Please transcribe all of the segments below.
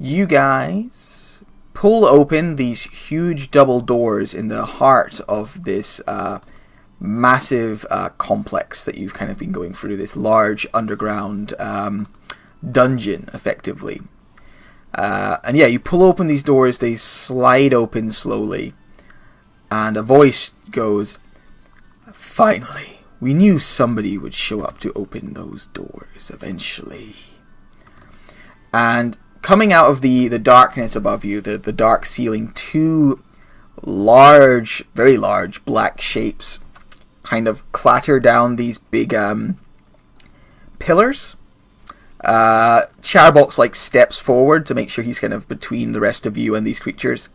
You guys pull open these huge double doors in the heart of this massive complex that you've kind of been going through, this large underground dungeon, effectively. And yeah, you pull open these doors, they slide open slowly, and a voice goes, "Finally, we knew somebody would show up to open those doors eventually." And coming out of the darkness above you, the dark ceiling, two large, very large black shapes kind of clatter down these big pillars. Chatterbox steps forward to make sure he's kind of between the rest of you and these creatures.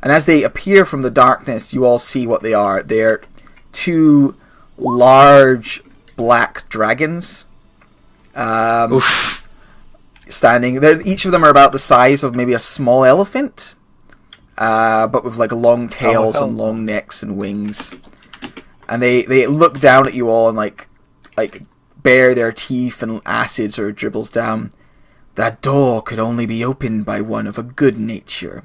And as they appear from the darkness, you all see what they are. They're two large black dragons. Standing. Each of them are about the size of maybe a small elephant, but with long tails and long necks and wings. And they look down at you all and like bare their teeth, and acid sort of dribbles down. "That door could only be opened by one of a good nature,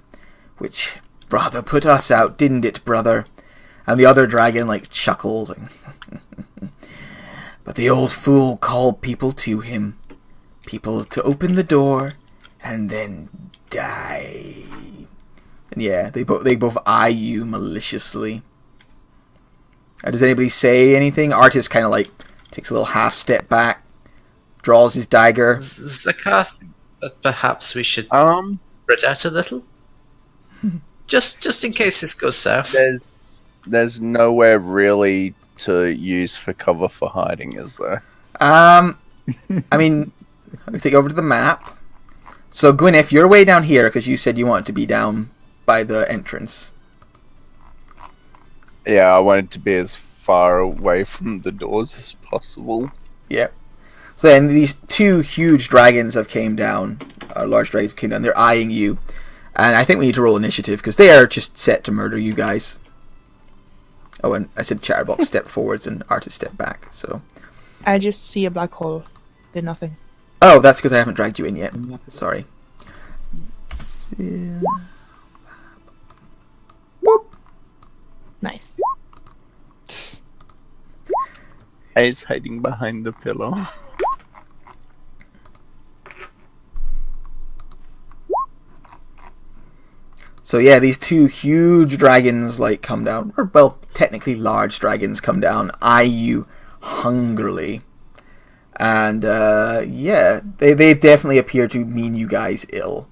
which rather put us out, didn't it, brother?" And the other dragon chuckles. "But the old fool called people to him. People to open the door and then die." And yeah, they both eye you maliciously. Does anybody say anything? Artist kind of takes a little half step back, draws his dagger. Zakath, perhaps we should spread out a little, just in case this goes south. There's nowhere really to use for cover for hiding, is there? I mean, I'll take you over to the map. So Gwyneth, you're way down here because you said you wanted to be down by the entrance. Yeah, I wanted to be as far away from the doors as possible. Yep. So then these two huge dragons have came down, large dragons have came down. They're eyeing you, and I think we need to roll initiative because they are just set to murder you guys. Oh, and I said Chatterbox stepped forwards and Artist stepped back. So I just see a black hole. Did nothing. Oh, that's because I haven't dragged you in yet. Sorry. Whoop. Nice. He's hiding behind the pillow. So yeah, these two huge dragons come down, or well, technically large dragons come down, eye you hungrily. And yeah, they definitely appear to mean you guys ill.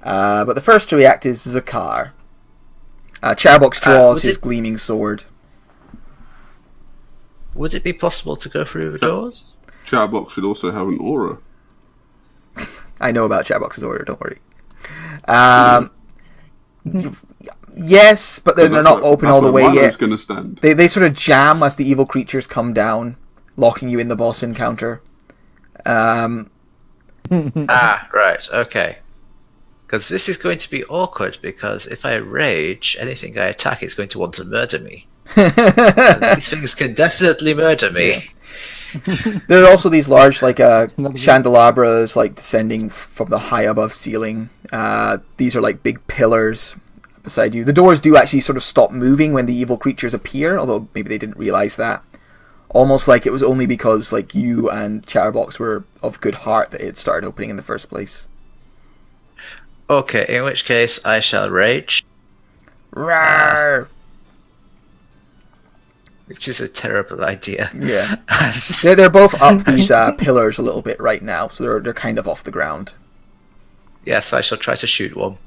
But the first to react is Zakar. Chatterbox draws his gleaming sword. Would it be possible to go through the doors? Chatterbox should also have an aura. I know about Chatterbox's aura, don't worry. Yes, but they're not open all the way yet. Gonna stand. They sort of jam as the evil creatures come down, locking you in the boss encounter. Right, okay. Because this is going to be awkward, because if I rage, anything I attack is going to want to murder me. These things can definitely murder me. There are also these large candelabras descending from the high above ceiling. These are big pillars beside you. The doors do actually sort of stop moving when the evil creatures appear, although maybe they didn't realize that. Almost like it was only because you and Chatterbox were of good heart that it started opening in the first place. Okay, in which case I shall rage. Rawr! Which is a terrible idea. Yeah. They're both up these pillars a little bit right now, so they're kind of off the ground. Yes, I shall try to shoot one.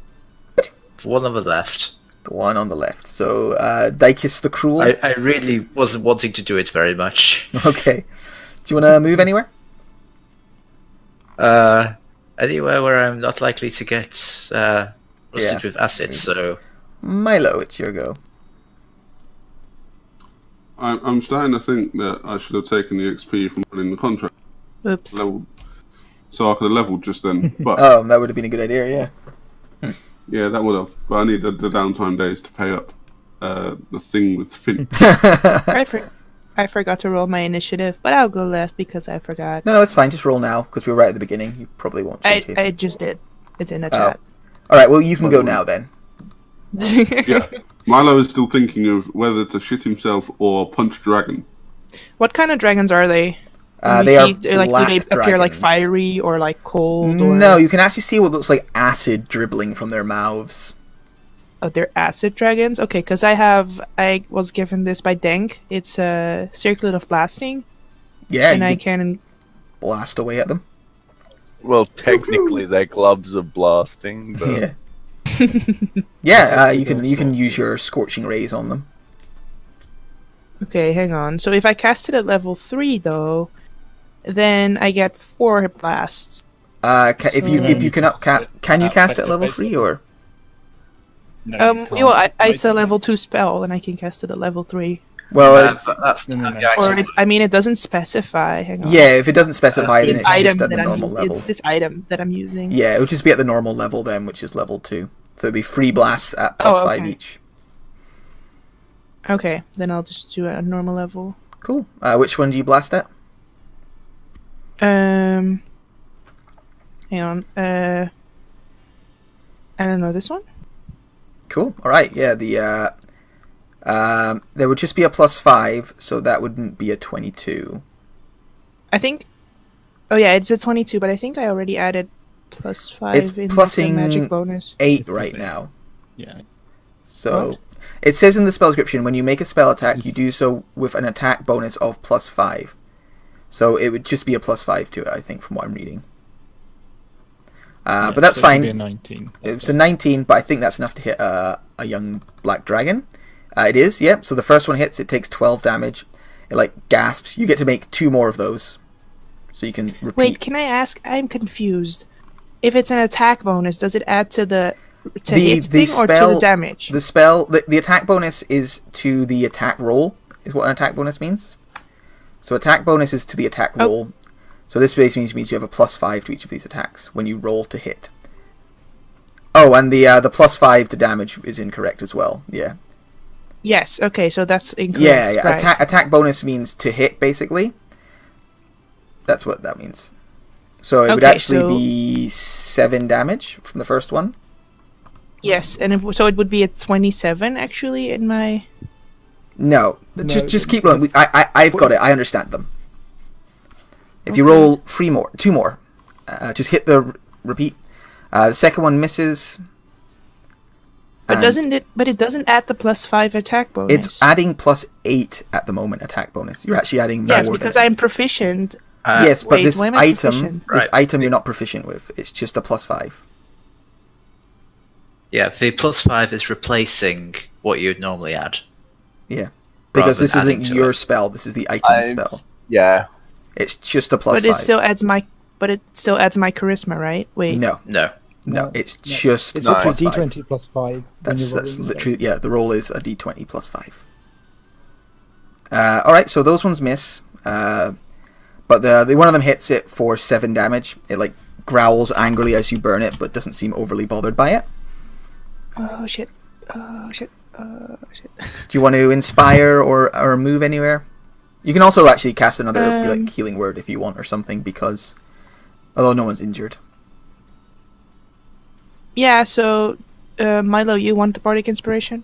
One on the left. The one on the left. So, Dykis the Cruel. I really wasn't wanting to do it very much. Okay. Do you want to move anywhere? Anywhere where I'm not likely to get roasted with acid, so... Milo, it's your go. I'm starting to think that I should have taken the XP from running the contract. Oops. So I could have leveled just then. But oh, that would have been a good idea, yeah. Yeah, that would have. But I need the downtime days to pay up the thing with Finn. Right for it. I forgot to roll my initiative, but I'll go last because I forgot. No, it's fine. Just roll now because we're right at the beginning. You probably won't. I just did. It's in the chat. All right. Well, you can go now then. Yeah. Milo is still thinking of whether to shit himself or punch dragon. What kind of dragons are they? When They you are see, like, do black they appear like dragons. fiery or like cold? Or... No, you can actually see what looks like acid dribbling from their mouths. Oh, they're acid dragons? Okay, because I was given this by Denk. It's a circlet of blasting, Yeah, and you I can can... blast away at them. Well, technically, their gloves are blasting, but Yeah. Yeah, you can use your scorching rays on them. Okay, hang on. So if I cast it at level 3, though, then I get 4 blasts. If you can can you cast at level 3 or? No, you can't. Well, it's a level 2 spell, and I can cast it at level 3. Well, That's No. the item. Or, it doesn't specify. Hang on. yeah, if it doesn't specify, then This it's item just at the that I'm normal using. level. It's this item that I'm using. Yeah, it would just be at the normal level then, which is level 2. So it'd be 3 blasts at plus 5 okay. each. Okay, then I'll just do it at normal level. Cool. Which one do you blast at? Hang on. I don't know, this one? Cool. All right. Yeah. There would just be a plus 5, so that wouldn't be a 22. I think... Oh yeah, it's a 22, but I think I already added plus 5 It's in the plussing magic bonus. 8 It's right plus 8. now. Yeah. So What? it says in the spell description when you make a spell attack, you do so with an attack bonus of plus 5. So it would just be a plus 5 to it, I think, from what I'm reading. But that's so it should be a fine. 19. It's a 19, but I think that's enough to hit a young black dragon. It is, yep. So the first one hits, it takes 12 damage. It like gasps. You get to make 2 more of those, so you can repeat. Wait, can I ask? I'm confused. If it's an attack bonus, does it add to the hit thing or to the damage? The attack bonus is to the attack roll. Is what an attack bonus means. So attack bonus is to the attack Oh. roll. So this basically means you have a plus 5 to each of these attacks when you roll to hit. Oh, and the plus 5 to damage is incorrect as well. Yeah. Yes, okay, so that's incorrect. Yeah. Right. Attack bonus means to hit, basically. That's what that means. So it would Okay, actually so- be 7 damage from the first one. Yes, and so it would be at 27, actually, in my... No, No, just keep rolling. I've got it. I understand them. If you roll 2 more, just hit the repeat. The second one misses. But and it doesn't add the plus 5 attack bonus. It's adding plus 8 at the moment attack bonus. You're actually adding more. Yes, than because it. I'm proficient. Yes, but wait, this why am I item, proficient? Right. you're not proficient with. It's just a plus 5. Yeah, the plus 5 is replacing what you'd normally add. Yeah, because than this adding isn't to your it. spell. This is the item I've- spell. yeah. It's just a plus But it 5. still adds my charisma, right? Wait. No, No. it's just It's a No. plus 5. D20 plus 5. when That's you're rolling, so- literally, yeah, the roll is a d20 plus 5. Alright, so those ones miss. But the one of them hits it for 7 damage. It like growls angrily as you burn it, but doesn't seem overly bothered by it. Oh, shit. Oh, shit. Shit. Do you want to inspire or move anywhere? You can also actually cast another Um, like healing word if you want or something, because although no one's injured. Yeah, so, Milo, you want the Bardic Inspiration?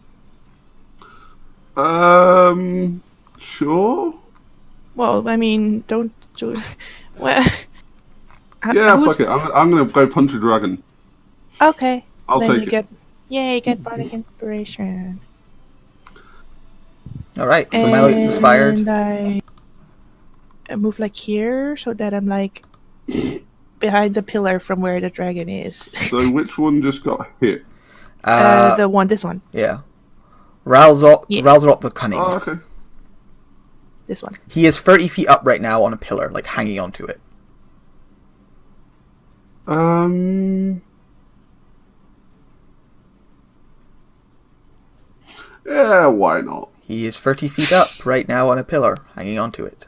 Sure. Well, I mean, don't do it. Well, Yeah, who's- fuck it. I'm gonna go punch a dragon. Okay. I'll then take you it. get... Yay, you get Bardic Inspiration. Alright, so Milo gets inspired. And I move like here so that I'm like behind the pillar from where the dragon is. So which one just got hit? This one. Yeah. Ralzot the Cunning. Oh, okay. This one. He is 30 feet up right now on a pillar, like hanging onto it. Yeah, why not? He is 30 feet up right now on a pillar, hanging onto it.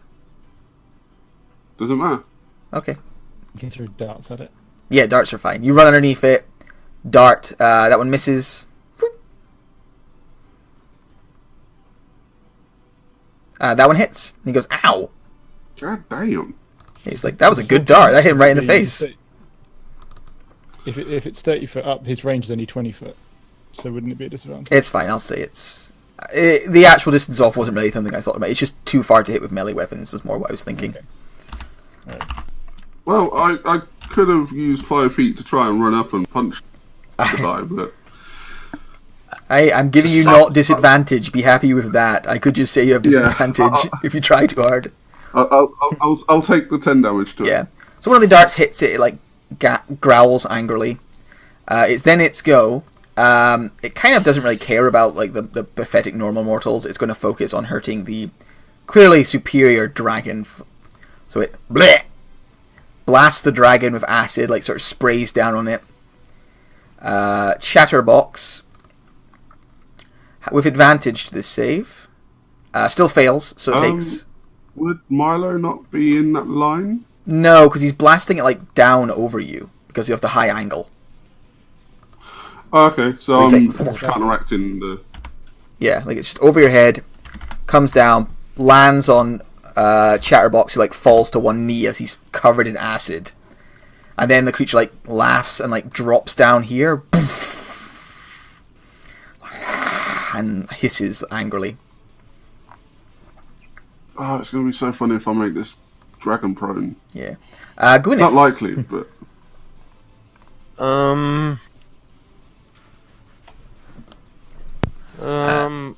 Doesn't matter. Okay. You can throw darts at it. Yeah, darts are fine. You run underneath it. Dart. That one misses. That one hits. And he goes, ow! God damn. He's like, that was a good dart. That hit him right in the face. If it's 30 foot up, his range is only 20 foot. So wouldn't it be a disadvantage? It's fine. I'll say it's... the actual distance off wasn't really something I thought about. It's just too far to hit with melee weapons was more what I was thinking. Okay. Alright. Well, I could have used 5 feet to try and run up and punch the guy, but I'm giving you not disadvantage. Be happy with that. I could just say you have disadvantage if you try too hard. I'll take the 10 damage to it. Yeah. So one of the darts hits it, like growls angrily. It's then its go. It kind of doesn't really care about like the pathetic normal mortals. It's going to focus on hurting the clearly superior dragon. So it blasts the dragon with acid, like sort of sprays down on it. Chatterbox with advantage to this save still fails, so it takes. Would Milo not be in that line? No, because he's blasting it like down over you because you have the high angle. Oh, okay, so he's I'm like, counteracting the. Yeah, like it's just over your head, comes down, lands on Chatterbox, who like falls to one knee as he's covered in acid, and then the creature like laughs and like drops down here, and hisses angrily. Oh, it's going to be so funny if I make this dragon prone. Yeah, Gwyneth. Not likely, but.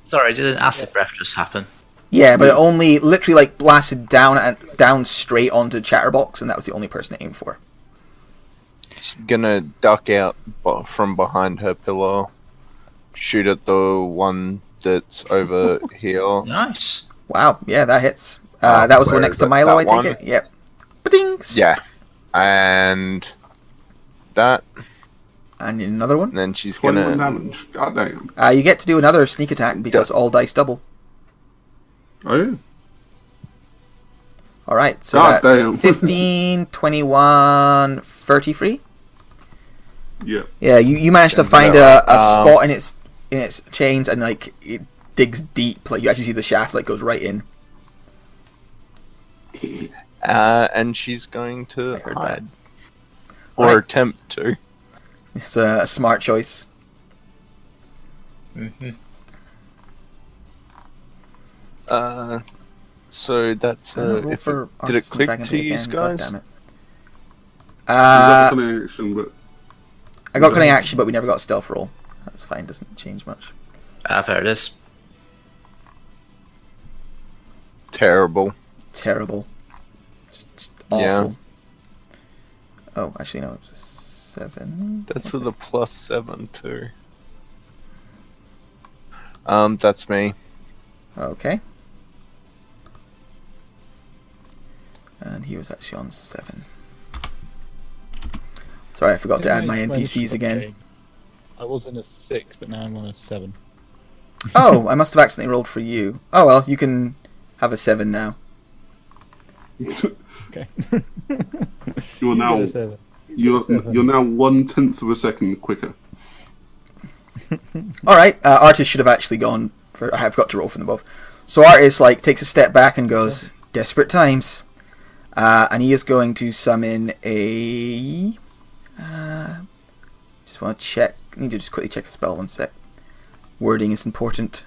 Sorry, did an acid breath just happen? Yeah, but it only literally like blasted down straight onto Chatterbox, and that was the only person it aimed for. She's gonna duck out from behind her pillar, shoot at the one that's over here. Nice. Wow, yeah, that hits. That was the one next to Milo, I one? take it? Yep. Ba-dings! Yeah, and that. And another one. And then she's 21 gonna. damage. God damn. You get to do another sneak attack because all dice double. Oh, yeah. Alright, so God that's damn. 15, 21, 33? Yeah. Yeah, you managed to Sounds find about a right. spot in its chains, and like it digs deep. Like you actually see the shaft like goes right in. And she's going to I heard hide. that. Or Alright. attempt to. It's a smart choice. So that's Roll if for it, did it Artisan click Dragon to Bait you again, guys? goddammit. You got the cunning action, but I got cunning action, but we never got a stealth roll. That's fine, doesn't change much. There it is. Terrible. Terrible. Just awful. Yeah. Oh, actually no, it was a 7. That's with a +7 too. That's me. Okay. And he was actually on 7. Sorry, I forgot to add my NPCs again. I was in a 6, but now I'm on a 7. Oh, I must have accidentally rolled for you. Oh well, you can have a 7 now. Okay. you're now got a 7. you're Seven. you're now 1/10 of a second quicker. Alright, Artist should have actually gone for... I forgot to roll for them both. So Artist like takes a step back and goes, desperate times. And he is going to summon a... just want to check. I need to just quickly check a spell, one sec. Wording is important.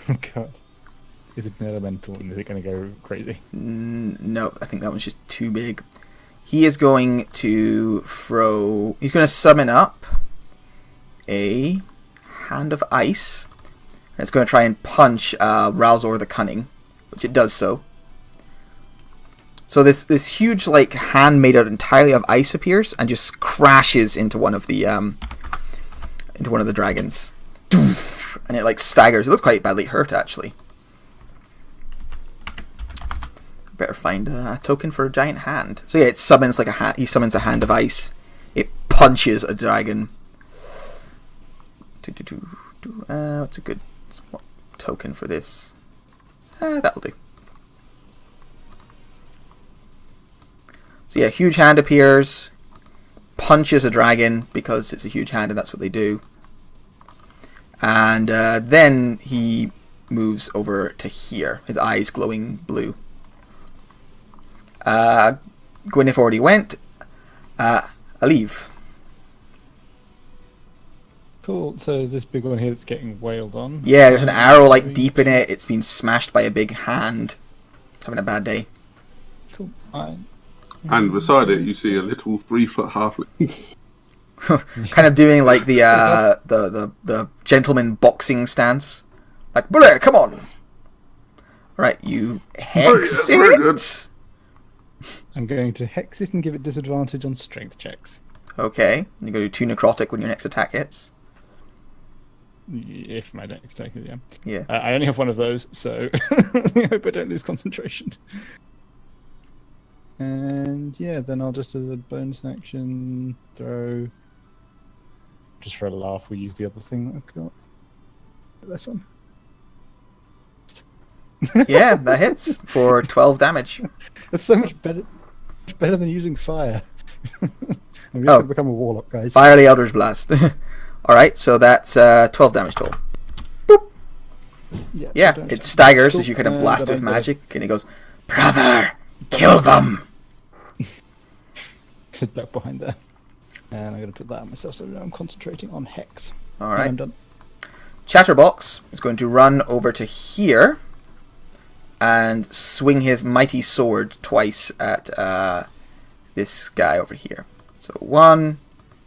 Oh god. Is it an elemental and is it going to go crazy? No, I think that one's just too big. He is going to throw... He's going to summon up a Hand of Ice. And it's going to try and punch Ralzor the Cunning, which it does so. So this huge like hand made out entirely of ice appears and just crashes into one of the dragons, and it like staggers. It looks quite badly hurt actually. Better find a token for a giant hand. So yeah, it summons like he summons a hand of ice. It punches a dragon. What's a good token for this? That'll do. So yeah, huge hand appears, punches a dragon because it's a huge hand and that's what they do. And then he moves over to here. His eyes glowing blue. Gwyneth already went. Aleve. Cool. So this big one here that's getting wailed on. Yeah, there's an arrow like deep in it. It's been smashed by a big hand. Having a bad day. Cool. And beside it, you see a little 3-foot halfling. Kind of doing like the gentleman boxing stance. Like, Bullet, come on! Right, you hex that's very good. it. I'm going to hex it and give it disadvantage on strength checks. Okay, you're going to do 2 necrotic when your next attack hits. If my next attack, yeah. Yeah. I only have one of those, so I hope I don't lose concentration. And yeah, then I'll just as a bonus action throw. Just for a laugh, we use the other thing that I've got. This one. Yeah, that hits for 12 damage. That's so much better than using fire. I'm just Oh. going to become a warlock, guys. Firely Eldritch Blast. Alright, so that's 12 damage total. Yeah, so don't- it staggers Cool. as you kind of blast But with I've got magic, and it goes, Brother, kill them! Sit back behind there. And I'm going to put that on myself, so I'm concentrating on hex. And Alright. I'm done. Chatterbox is going to run over to here and swing his mighty sword twice at this guy over here. So 1,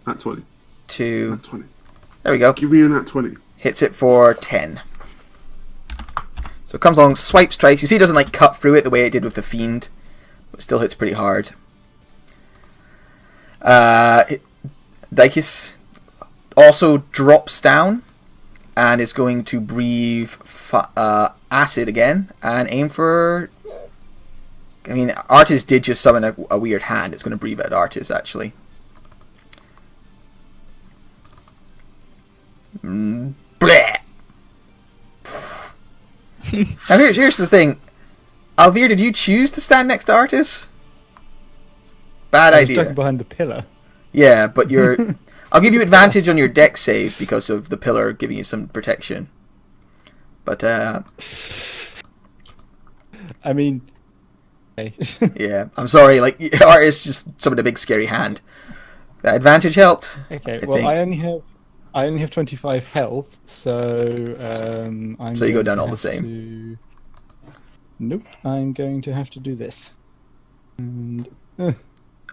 Nat 20. 2, Nat 20. there we go. Give me a nat 20. Hits it for 10. So it comes along, swipes twice. You see it doesn't like cut through it the way it did with the Fiend, but still hits pretty hard. Dykes also drops down and is going to breathe acid again and aim for... I mean, Artis did just summon a weird hand. It's going to breathe at Artis, actually. Bleh. Now here's the thing. Alvir, did you choose to stand next to Artis? Bad I was idea. stuck behind the pillar. Yeah, but you're... I'll give you advantage on your deck save because of the pillar giving you some protection. But, I mean... Hey. yeah, I'm sorry, like, Artis just summoned a big scary hand. That advantage helped. Okay, I well, think. I only have 25 health, so I'm So you go going down to all the have same. Nope, I'm going to have to do this. And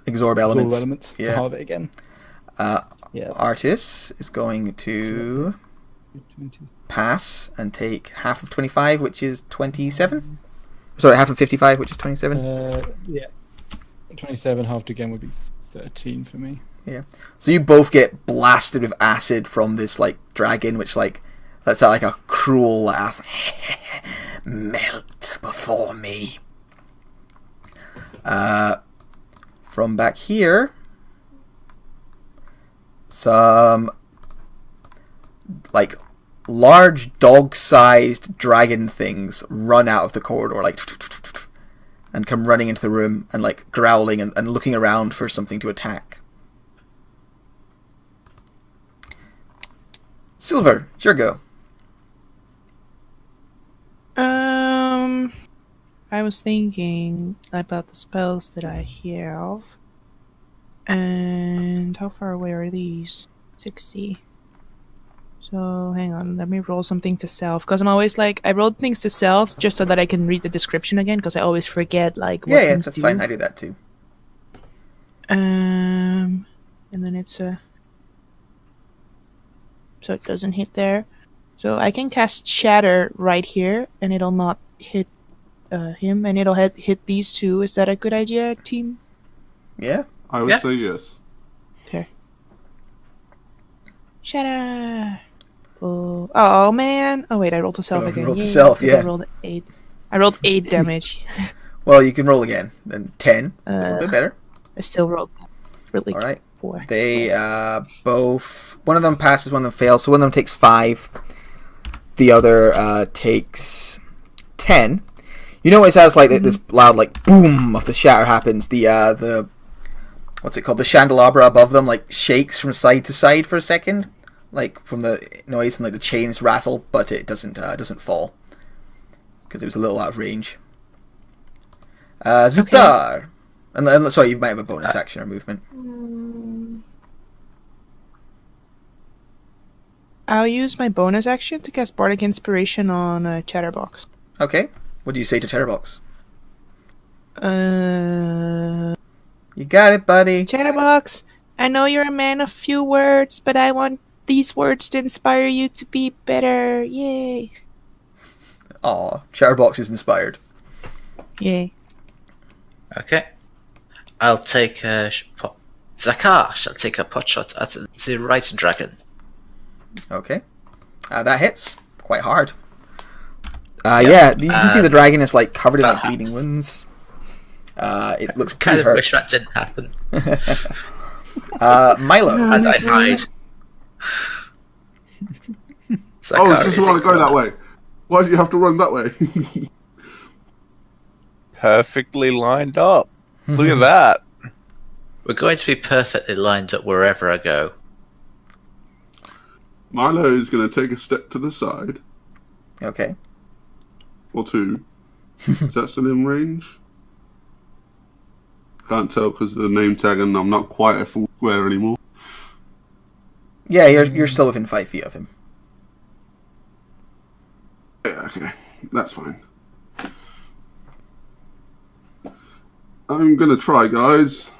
Absorb all elements. elements to Yeah. halve it again. Yeah. Artis is going to 20. pass and take half of 25, which is 27. Sorry, half of 55, which is 27. Yeah. 27 halved again would be 13 for me. Yeah. So you both get blasted with acid from this like dragon, which like lets out like a cruel laugh. Melt before me. From back here, some like large dog-sized dragon things run out of the corridor, like, and come running into the room and like growling and looking around for something to attack. Silver, it's your go. I was thinking about the spells that I have. And how far away are these? 60. So, hang on, let me roll something to self. Because I'm always like, I rolled things to self just so that I can read the description again, because I always forget, like, what Yeah, things that's do. fine. I do that too. And then it's a... So it doesn't hit there. So I can cast Shatter right here, and it'll not hit him, and it'll hit these two. Is that a good idea, team? Yeah. I would Yeah. say yes. Okay. Shatter! Oh man! Oh wait, I rolled to self Oh, you again. rolled to Yay, self, 'cause yeah. I rolled 8. I rolled 8 damage. Well, you can roll again. Then 10. A little bit better. I still rolled really All right. 4. They both... One of them passes, one of them fails. So one of them takes 5. The other takes 10. You notice as like this loud like boom of the shatter happens, the what's it called? The candelabra above them like shakes from side to side for a second, like from the noise, and like the chains rattle, but it doesn't fall. because it was a little out of range. Zadar! And sorry, you might have a bonus action or movement. I'll use my bonus action to cast Bardic Inspiration on Chatterbox. Okay. What do you say to Chatterbox? You got it, buddy. Chatterbox, I know you're a man of few words, but I want these words to inspire you to be better. Yay. Aw, Chatterbox is inspired. Yay. Okay. I'll take a Zakar shall take a pot shot at the right dragon. Okay. That hits. Quite hard. Yeah, you can see the dragon is like covered in like bleeding wounds. It looks Kind pretty of hurt. wish that didn't happen. Milo. And I hide. Oh, Zakar it's is just want to go ignored. that way. Why do you have to run that way? Perfectly lined up. Look at that. We're going to be perfectly lined up wherever I go. Milo is going to take a step to the side, Okay. or two. Is that still in range? Can't tell because of the name tag, and I'm not quite a full square anymore. Yeah, you're still within 5 feet of him. Yeah, okay, that's fine. I'm gonna try, guys.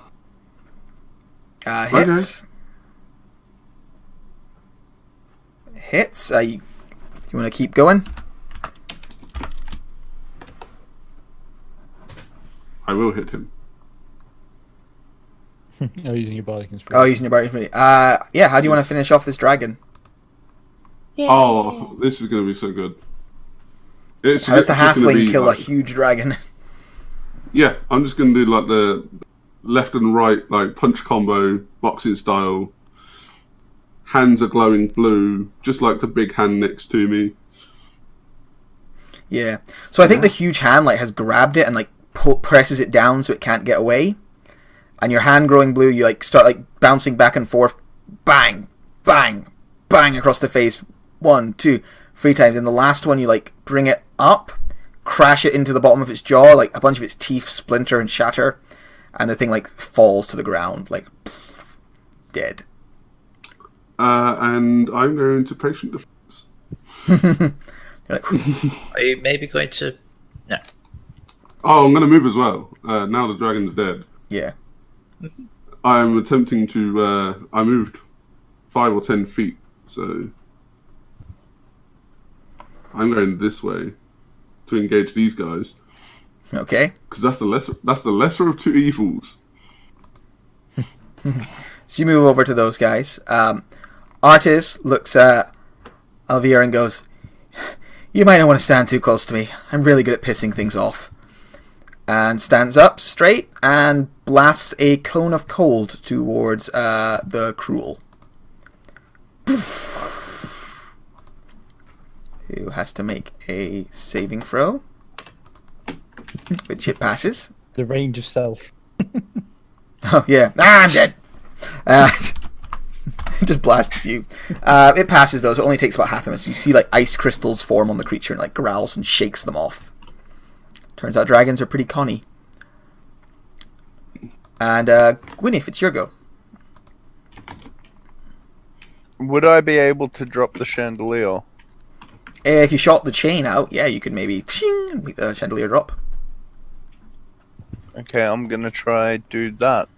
Hits. Hits. You want to keep going? I will hit him. Oh, using your bardic inspiration. Oh, using your bardic inspiration. Yeah. How do you want to finish off this dragon? Yay. Oh, this is gonna be so good. It's How does the just gonna halfling be kill like- a huge dragon? Yeah, I'm just gonna do like the left and right, like punch combo, boxing style. Hands are glowing blue, just like the big hand next to me. Yeah. So I think the huge hand like has grabbed it and like presses it down so it can't get away. And your hand growing blue, you like start like bouncing back and forth, bang, bang, bang across the face, 1, 2, 3 times. And the last one, you like bring it up, crash it into the bottom of its jaw, like a bunch of its teeth splinter and shatter, and the thing like falls to the ground, like dead. And I'm going to patient defense. You're like, Are you maybe going to... No. Oh, I'm going to move as well. Now the dragon's dead. yeah. I'm attempting to. I moved 5 or 10 feet, so I'm going this way to engage these guys Okay. because that's the lesser. That's the lesser of two evils. So you move over to those guys. Artis looks at Alvira and goes, "You might not want to stand too close to me. I'm really good at pissing things off." And stands up straight and blasts a cone of cold towards the Cruel. Who has to make a saving throw, which it passes. The range of self. Oh, yeah. I'm dead. Just blasts you. It passes, though, so it only takes about half a minute. So you see, like, ice crystals form on the creature and, like, growls and shakes them off. Turns out dragons are pretty conny. And, Gwyneth, it's your go. Would I be able to drop the chandelier? If you shot the chain out, yeah, you could maybe ting, and make the chandelier drop. Okay, I'm gonna try do that.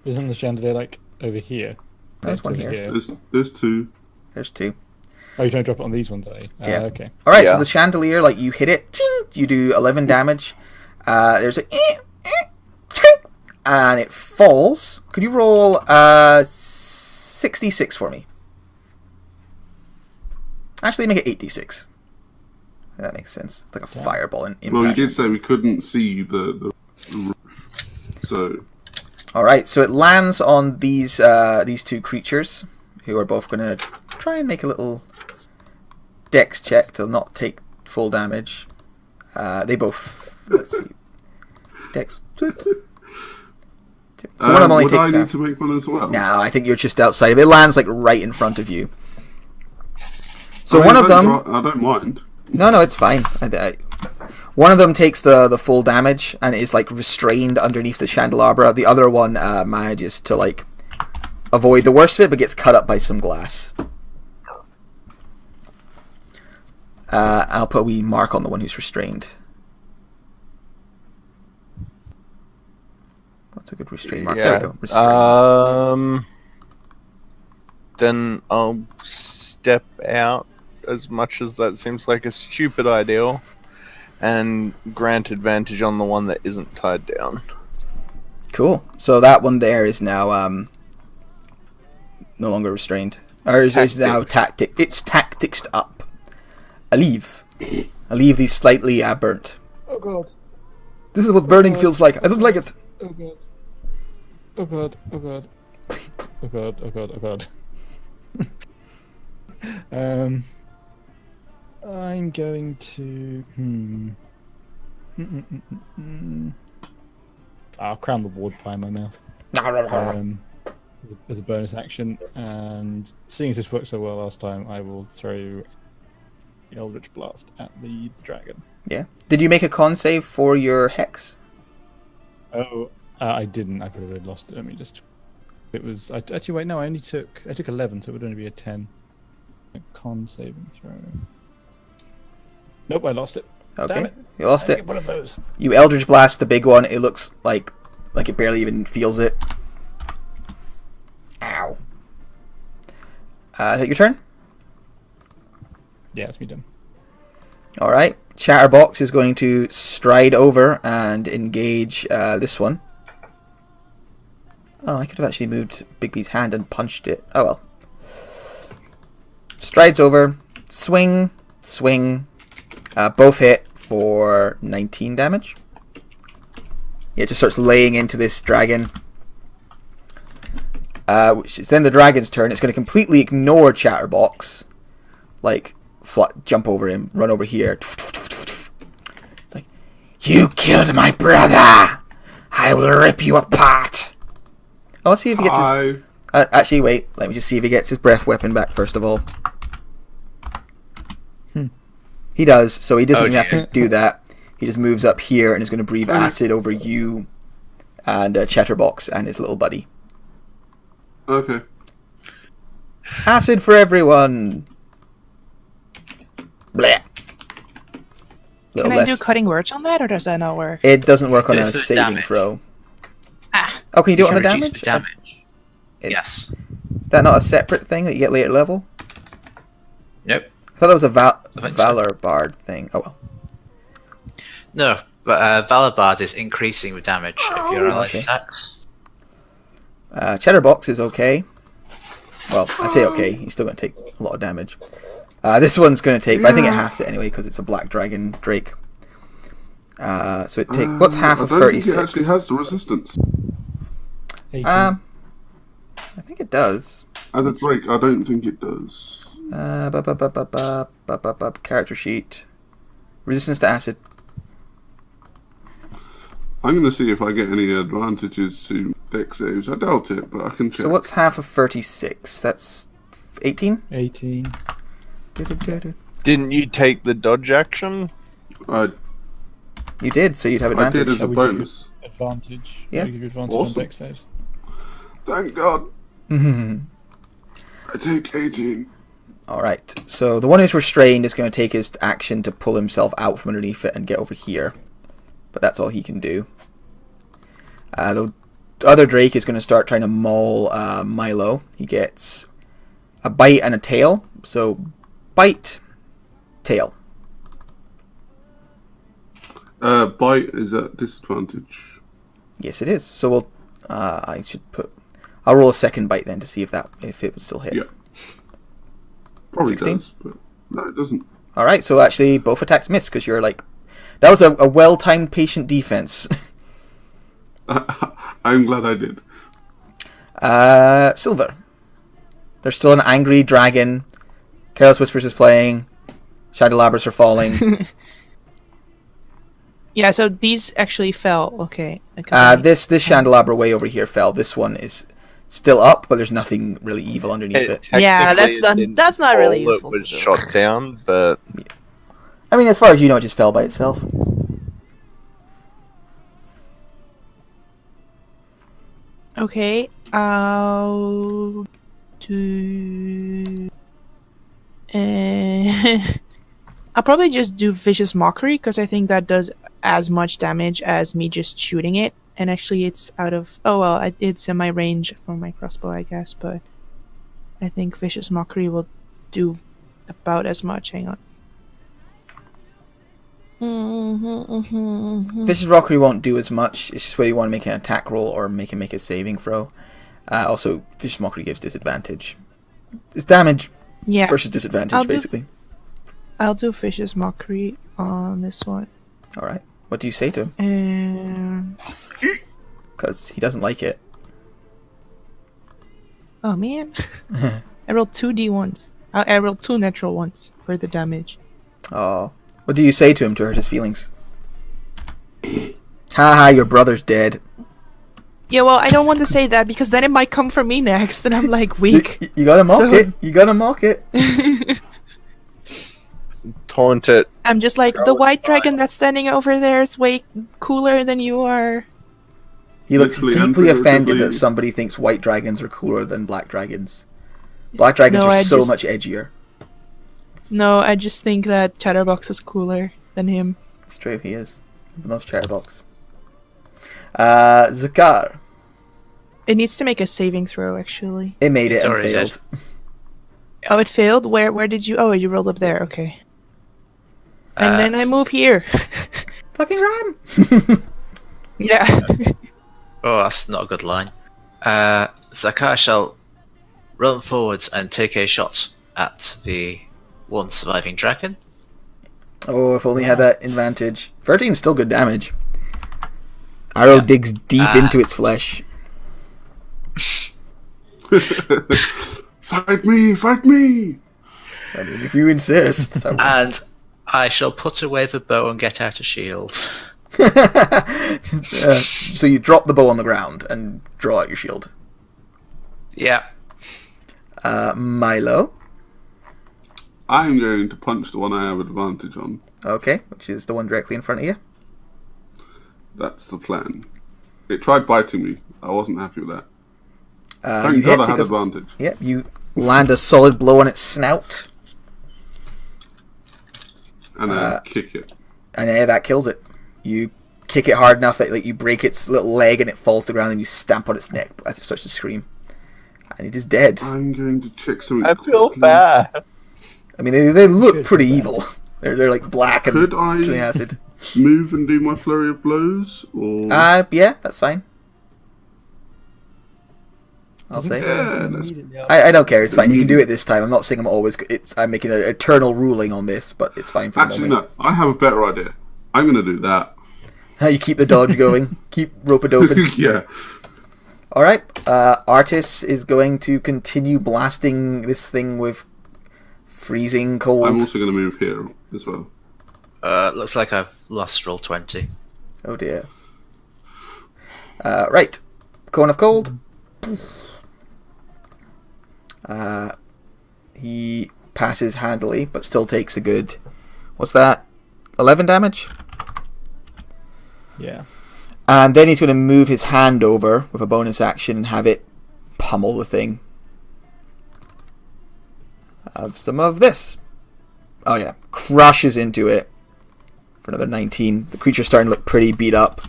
Isn't the chandelier like over here? There's one Over here. There's 2. There's 2. Oh, you're trying to drop it on these ones, are you? Yeah. Okay. Alright, Yeah. so the chandelier, like, you hit it, ting, you do 11 damage. There's a... and it falls. Could you roll 66 for me? Actually, make it 8d6. That makes sense. It's like a fireball in impact. Well, you did say we couldn't see the roof, so Alright, so it lands on these 2 creatures, who are both going to try and make a little dex check to not take full damage. They both... Let's see. Dex... So one of them only would takes I need half. to make one as well? No, I think you're just outside of it. It lands like right in front of you. So I mean, one of don't them... I don't mind. No, it's fine. One of them takes the full damage and is like restrained underneath the candelabra. The other one manages to like avoid the worst of it, but gets cut up by some glass. I'll put a wee mark on the one who's restrained. What's a good restraint mark? There we go. Restrained. Then I'll step out, as much as that seems like a stupid idea, and grant advantage on the one that isn't tied down. Cool. So that one there is now no longer restrained. Or is now tactic. It's tacticsed up. I leave these slightly burnt. Oh god. This is what burning feels like. I don't like it. Oh god. Oh god. Oh god. Oh god. Oh god. Oh god. I'm going to. I'll crown the ward pie in my mouth. As a bonus action, and seeing as this worked so well last time, I will throw Eldritch Blast at the dragon. Yeah. Did you make a con save for your hex? Oh, I didn't. I probably lost it. Let me just. It was. Actually, wait. No, I took 11, so it would only be a 10. A con saving throw. Nope, I lost it. Okay, Damn it. you lost I it. get one of those. You Eldritch Blast the big one. It looks like it barely even feels it. Ow. Is that your turn? Yeah, it's me done. All right. Chatterbox is going to stride over and engage this one. Oh, I could have actually moved Bigby's hand and punched it. Oh well. Strides over. Swing. Both hit for 19 damage. Yeah, it just starts laying into this dragon. Which is then the dragon's turn. It's going to completely ignore Chatterbox. Like, jump over him, run over here. It's like, you killed my brother! I will rip you apart! Oh, let's see if he gets his... actually, wait. Let me just see if he gets his breath weapon back, first of all. He does, so he doesn't even have to do that. He just moves up here and is going to breathe acid over you and Chatterbox and his little buddy. Okay. Acid for everyone! Blech. Can I do cutting words on that, or does that not work? It doesn't work on a It's the saving damage. throw. Ah. Oh, can you do it on the can reduce damage? the damage. Yes. Is that not a separate thing that you get later level? Nope. I thought it was a think so. Valor Bard thing. Oh well. No, but Valor Bard is increasing with damage if you're allied okay. attacks. Chatterbox is okay. Well, I say okay. He's still going to take a lot of damage. This one's going to take, but I think it halves it anyway because it's a black dragon drake. So it take what's half of I don't think 36? it actually has the resistance. 18. I think it does. As a drake, I don't think it does. Character sheet. Resistance to acid. I'm going to see if I get any advantages to dex saves. I doubt it, but I can check. So what's half of 36? That's 18? 18. Didn't you take the dodge action? You did, so you'd have I advantage. did as a That would give you bonus. Advantage. Yeah. That would give you advantage Awesome. on dex saves. Thank God. I take 18. Alright, so the one who's restrained is going to take his action to pull himself out from underneath it and get over here. But that's all he can do. The other Drake is going to start trying to maul Milo. He gets a bite and a tail. So, bite, tail. Bite is at disadvantage. Yes, it is. So we'll. I should put. I'll roll a second bite then to see if it would still hit. Yeah. Probably 16? does, but no, it doesn't. All right. So actually, both attacks miss because you're like. That was a well-timed patient defense. I'm glad I did. Silver. There's still an angry dragon. Careless Whispers is playing. Shadowlabras are falling. Yeah, so these actually fell. Okay. This Chandelabra way over here fell. This one is still up, but there's nothing really evil underneath it. Yeah, Technically, it didn't that's not really fall, useful It was to do. shot down, but I mean, as far as you know, it just fell by itself. Okay, I'll do. I'll probably just do Vicious Mockery because I think that does as much damage as me just shooting it. And actually, it's out of. Oh well, it's in my range for my crossbow, I guess. But I think Vicious Mockery will do about as much. Hang on. Vicious Mockery won't do as much. It's just whether you want to make an attack roll or make a saving throw. Also, Vicious Mockery gives disadvantage. It's damage Yeah, versus disadvantage, I'll do- basically. I'll do Vicious Mockery on this one. All right. What do you say to him? And Because he doesn't like it. oh man, I rolled 2d1s. I rolled 2 natural ones for the damage. Oh. What do you say to him to hurt his feelings? Haha, your brother's dead. Yeah, well, I don't want to say that because then it might come from me next, and I'm like weak. You gotta mock So- it. You gotta mock it. Taunt it. I'm just like, That the was white fine. dragon that's standing over there is way cooler than you are. He looks Literally and deeply offended figuratively. that somebody thinks white dragons are cooler than black dragons. Black dragons No, are I so just- much edgier. No, I just think that Chatterbox is cooler than him. It's true, he is. He loves Chatterbox. Zakar. It needs to make a saving throw, actually. It made It's it and already failed. dead. Oh, it failed? Where did you... Oh, you rolled up there, okay. And then I move here. Fucking run! Yeah. Oh, that's not a good line. Zakar shall run forwards and take a shot at the one surviving dragon. Oh, if only had that advantage. 13 is still good damage. Arrow Yeah. digs deep into its flesh. Fight me! Fight me! I mean, if you insist. And I shall put away the bow and get out a shield. So you drop the bow on the ground and draw out your shield. Yeah. Milo. I'm going to punch the one I have advantage on. Okay, which is the one directly in front of you. That's the plan. It tried biting me. I wasn't happy with that. You Thank hit God I had because- advantage. Yeah, you land a solid blow on its snout, And then kick it. and that kills it. You kick it hard enough that you break its little leg and it falls to the ground, and you stamp on its neck as it starts to scream. And it is dead. I'm going to check something. I feel quickly. bad. I mean, they look Should pretty feel bad. evil. They're like black and Could I chilling acid. move and do my flurry of blows? Or Yeah, that's fine. I'll say. Yeah, I don't care. It's fine. You can do it this time. I'm not saying I'm always. I'm making an eternal ruling on this, but it's fine for the actually, moment. no. I have a better idea. I'm going to do that. You keep the dodge going. Keep rope-a-doping. Yeah. All right. Artis is going to continue blasting this thing with freezing cold. I'm also going to move here as well. Looks like I've lost roll 20. Oh dear. Right. Cone of cold. He passes handily, but still takes a good. What's that? 11 damage. Yeah. And then he's going to move his hand over with a bonus action and have it pummel the thing. Have some of this. Oh yeah, crushes into it for another 19. The creature's starting to look pretty beat up.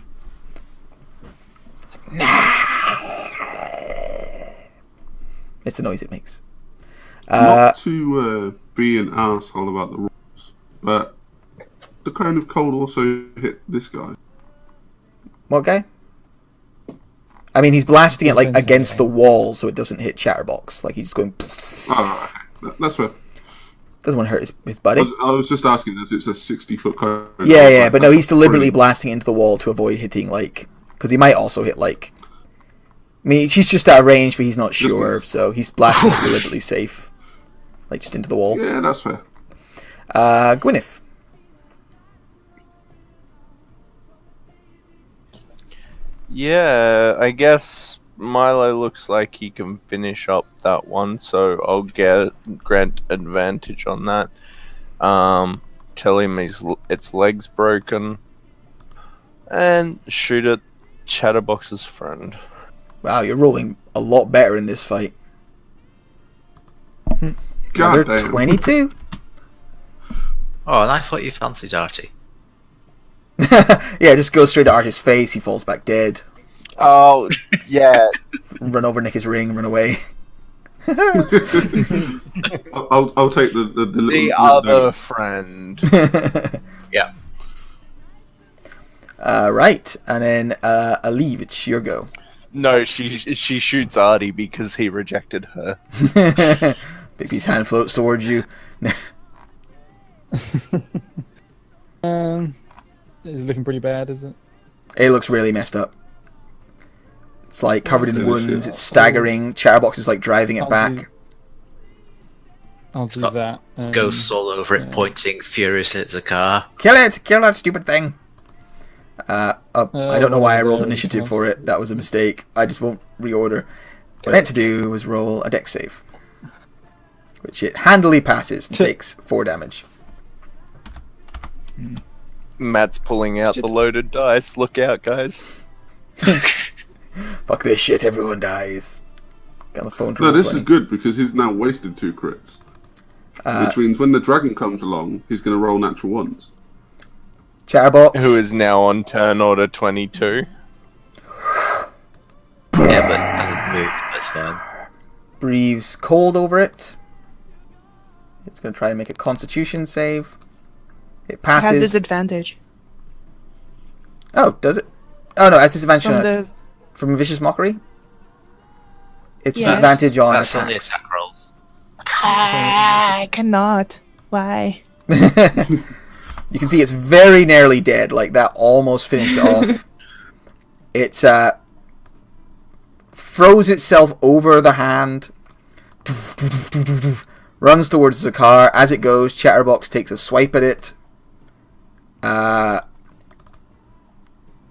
It's the noise it makes. Not to be an asshole about the rules, but the cone of cold also hit this guy. What guy? I mean, he's blasting it like Depends on against the the wall so it doesn't hit Chatterbox. Like he's going. Ah, okay. That's fair. Doesn't want to hurt his buddy. I was just asking as it's a 60-foot cone. Yeah, but no, he's deliberately blasting into the wall to avoid hitting, like, because he might also hit, like, I mean, he's just out of range, but he's not sure, miss. so he's blasting it deliberately safe, like, just into the wall. Yeah, that's fair. Gwyneth. Yeah, I guess Milo looks like he can finish up that one, so I'll grant advantage on that. tell him its leg's broken, and shoot at Chatterbox's friend. Wow, you're rolling a lot better in this fight. God Another damn. 22. Oh, and I thought you fancied Artie. Yeah, just goes straight at Artie's face. He falls back dead. Oh, yeah. Run over, nick his ring, run away. I'll take the little The other friend. Yeah. Right, and then Aleve, it's your go. No, she shoots Artie because he rejected her. Bigby's hand floats towards you. It's looking pretty bad, is it? It looks really messed up. It's like covered in Oh, wounds. shit. It's staggering. Chatterbox is like driving it back. I'll do got that. Ghosts all over it, yeah. pointing furiously at Zakar. Kill it! Kill that stupid thing! I don't know why I rolled there, initiative yes. for it. That was a mistake. I just won't reorder. What I meant to do was roll a dex save, which it handily passes and takes 4 damage. Matt's pulling out the loaded dice. Look out, guys. Fuck this shit, everyone dies. Got the phone to No, roll this is 20. good because he's now wasted 2 crits. Which means when the dragon comes along, he's going to roll natural ones. Chatterbox. Who is now on turn order 22. Yeah, but hasn't moved. That's fine. breathes cold over it. It's going to try and make a constitution save. It It has passes. disadvantage Oh, does it? Oh no, it has disadvantage from on it. the. From Vicious Mockery? It's Yes. disadvantage on That's only attacks. attack rolls. I cannot. Why? You can see it's very nearly dead. Like, that almost finished it off. It's throws itself over the hand, runs towards Zakar. As it goes, Chatterbox takes a swipe at it,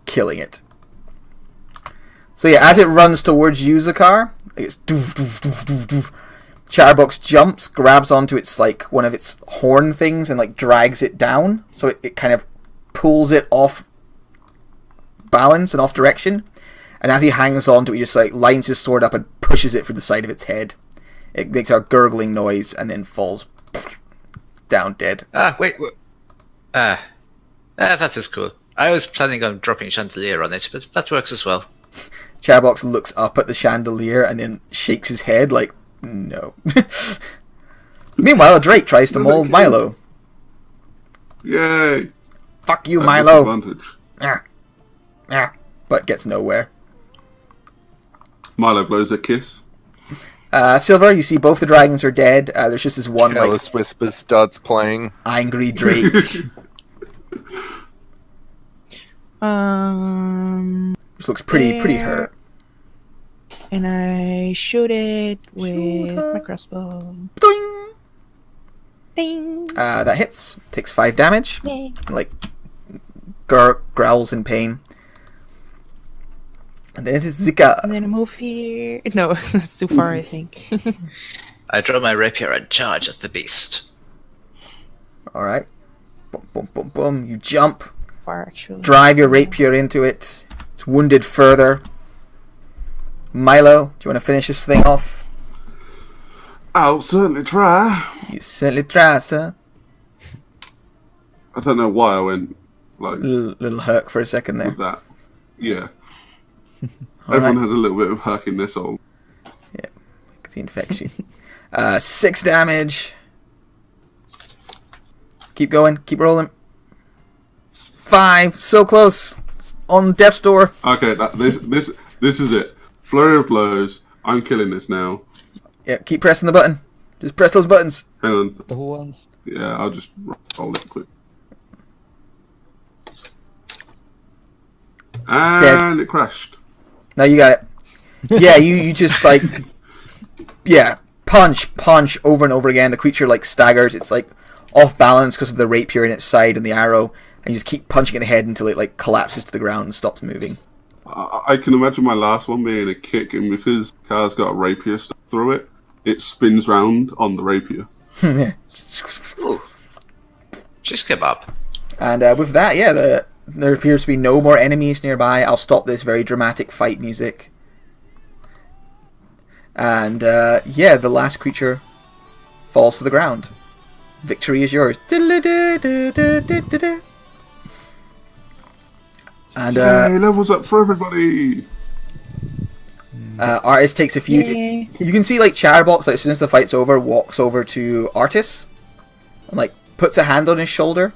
killing it. So yeah, as it runs towards you, Zakar, it's Chatterbox jumps, grabs onto its, like, one of its horn things and, like, drags it down. So it kind of pulls it off balance and off direction. And as he hangs onto it, he just, like, lines his sword up and pushes it for the side of its head. It makes a gurgling noise and then falls down dead. Wait. That is cool. I was planning on dropping Chandelier on it, but that works as well. Chatterbox looks up at the chandelier and then shakes his head like, no. Meanwhile, Drake tries to maul Milo. Yay! Fuck you, At Milo. disadvantage. But gets nowhere. Milo blows a kiss. Silver, you see both the dragons are dead. There's just this one, like, Careless Whisper starts playing. angry Drake. Which looks pretty hurt. And I shoot it with my crossbow. Doing. Ding. That hits. Takes 5 damage. Yay. Like, growls in pain. And then it is Zika. And then I move here. No, that's too far, I think. I draw my rapier and charge at the beast. Alright. Boom, boom, boom, boom. You jump. Far, actually. Drive your rapier into it. It's wounded further. Milo, do you want to finish this thing off? I'll certainly try. You certainly try, sir. I don't know why I went like Little herc for a second there. with that. Yeah. All Everyone right. has a little bit of herc in their soul. Because he infects you. 6 damage. Keep going. Keep rolling. 5. So close. It's on death's door. Okay, this is it. Flurry of blows. I'm killing this now. Yeah, keep pressing the button. Just press those buttons. Hang on. The whole ones. Yeah, I'll just roll it quick. And it crashed. Now you got it. Yeah, you just, like, yeah, punch over and over again. The creature, like, staggers. It's, like, off balance because of the rapier in its side and the arrow. And you just keep punching it in the head until it, like, collapses to the ground and stops moving. I can imagine my last one being a kick, and because Car's got a rapier stuck through it, it spins round on the rapier. Shish kebab. And with that, yeah, there appears to be no more enemies nearby. I'll stop this very dramatic fight music. And yeah, the last creature falls to the ground. Victory is yours. And Yay, levels up for everybody. Artis takes a few. Yay. You can see like Chatterbox, like as soon as the fight's over, walks over to Artis and like puts a hand on his shoulder.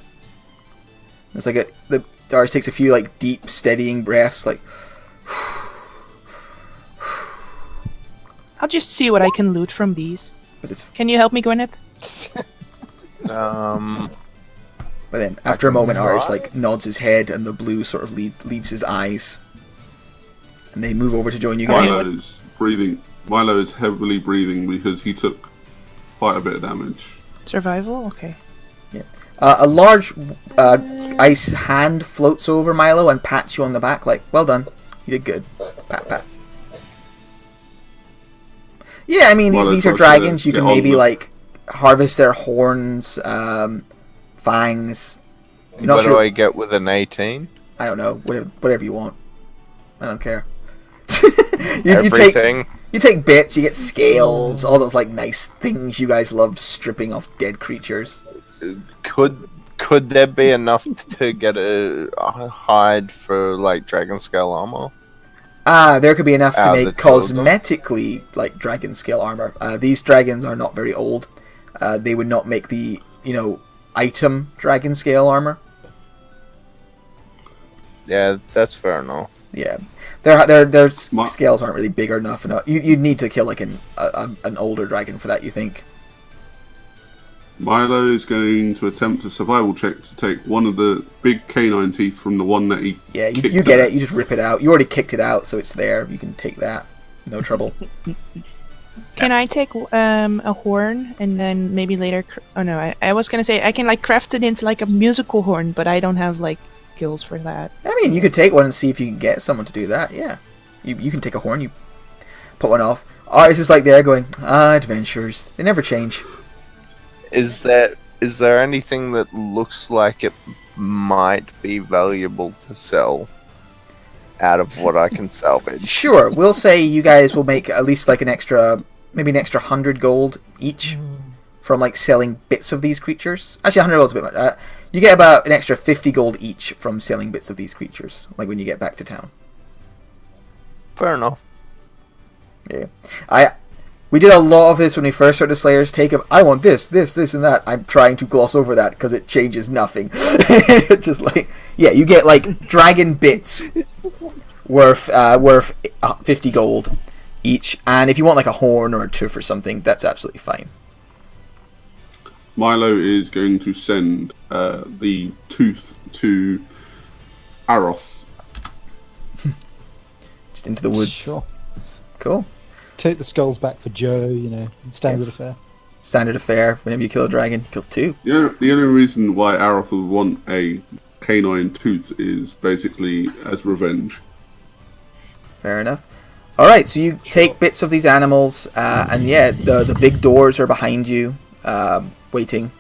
It's like Artis takes a few like deep, steadying breaths, like. I'll just see what I can loot from these. But it's. Can you help me, Gwyneth? But then after a moment, Artis like nods his head, and the blue sort of leaves his eyes, and they move over to join you guys. Milo's breathing. Milo is heavily breathing because he took quite a bit of damage. Survival? Okay. A large ice hand floats over Milo and pats you on the back, like, "Well done, you did good." Pat, pat. Yeah, I mean, Milo these are tries to dragons. You get can on maybe with- like harvest their horns, fangs. You're not What do sure. I get with an 18? I don't know. Whatever you want. I don't care. you take Everything. you take bits. You get scales. All those like nice things you guys loved stripping off dead creatures. Could there be enough to get a hide for like dragon scale armor? There could be enough to Out of make the two of them. cosmetically like dragon scale armor. These dragons are not very old. They would not make the item dragon scale armor. Yeah, that's fair enough. Yeah, their Ma- scales aren't really big enough. You'd need to kill like an older dragon for that. You think? Milo is going to attempt a survival check to take one of the big canine teeth from the one that he. Yeah, you kicked get at. it. You just rip it out. You already kicked it out, so it's there. You can take that. No trouble. Can I take a horn and then maybe later? Oh no, I was gonna say I can like craft it into like a musical horn, but I don't have like skills for that. I mean, you could take one and see if you can get someone to do that. Yeah, you can take a horn. You put one off. Artis is like there going, adventures. They never change. Is there anything that looks like it might be valuable to sell out of what I can salvage? Sure, we'll say you guys will make at least like maybe an extra 100 gold each from like selling bits of these creatures. Actually, 100 gold's a bit much. You get about an extra 50 gold each from selling bits of these creatures, like when you get back to town. Fair enough. Yeah, we did a lot of this when we first started Slayer's Take of I want this, and that. I'm trying to gloss over that because it changes nothing. Just like you get like dragon bits worth 50 gold each, and if you want like a horn or a tooth or something, that's absolutely fine. Milo is going to send the tooth to Aroth. Just into the woods. Sure. Cool. Take the skulls back for Joe, standard affair. Standard affair. Whenever you kill a dragon, you kill two. The only reason why Aroth would want a canine tooth is basically as revenge. Fair enough. All right, so you take bits of these animals, and yeah, the big doors are behind you, waiting.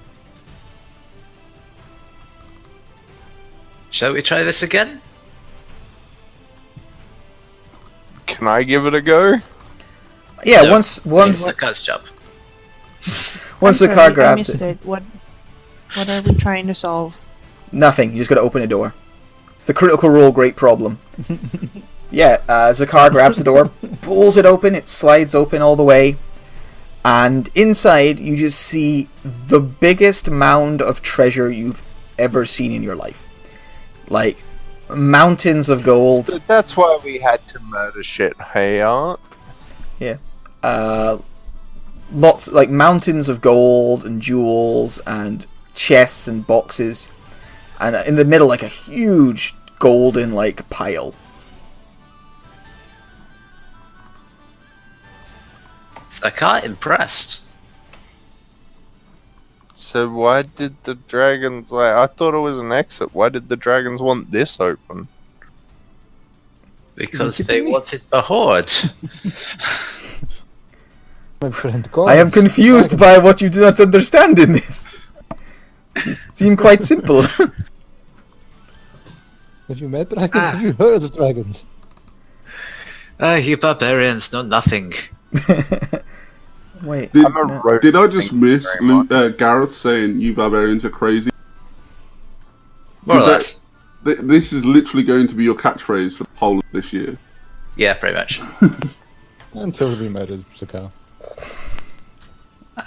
Shall we try this again? Can I give it a go? Yeah, No. once This is the card's job. once the I'm car sorry, I grabs missed it, it. What are we trying to solve? nothing. You just got to open a door. It's the Critical Role great problem. Yeah, Zakar grabs the door, pulls it open, it slides open all the way, and inside you just see the biggest mound of treasure you've ever seen in your life. Like, mountains of gold. So that's why we had to murder shit. Hey, Art. Yeah. Lots, like mountains of gold and jewels and chests and boxes. And in the middle, like a huge golden, like, pile. I can't impressed. So why did the dragons I thought it was an exit. Why did the dragons want this open? Because they wanted the horde. Maybe for him to go. I am confused by what you do not understand in this. Seem quite simple. Have you met dragons? Have you heard of dragons? You barbarians know nothing. Wait. Did, I'm a rogue. did I just Thank you miss very much. Gareth saying you barbarians are crazy? More or Is that- less. This is literally going to be your catchphrase for the whole of this year. Yeah, pretty much. Until we murdered Zakar.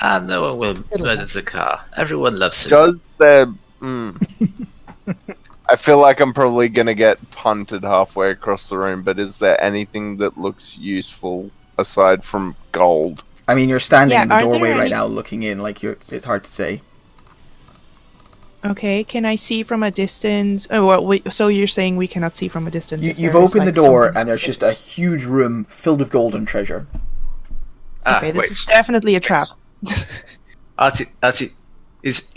No one will murder Zakar. Everyone loves him. Does there? I feel like I'm probably gonna get punted halfway across the room. But is there anything that looks useful aside from gold? I mean, you're standing Yeah, in the are there doorway right any- now, looking in. Like it's hard to say. Okay, can I see from a distance? Oh, well, so you're saying we cannot see from a distance? if You've there is, opened like, the door, something and there's specific. just a huge room filled with gold and treasure. Okay, this is definitely a trap. Artie, is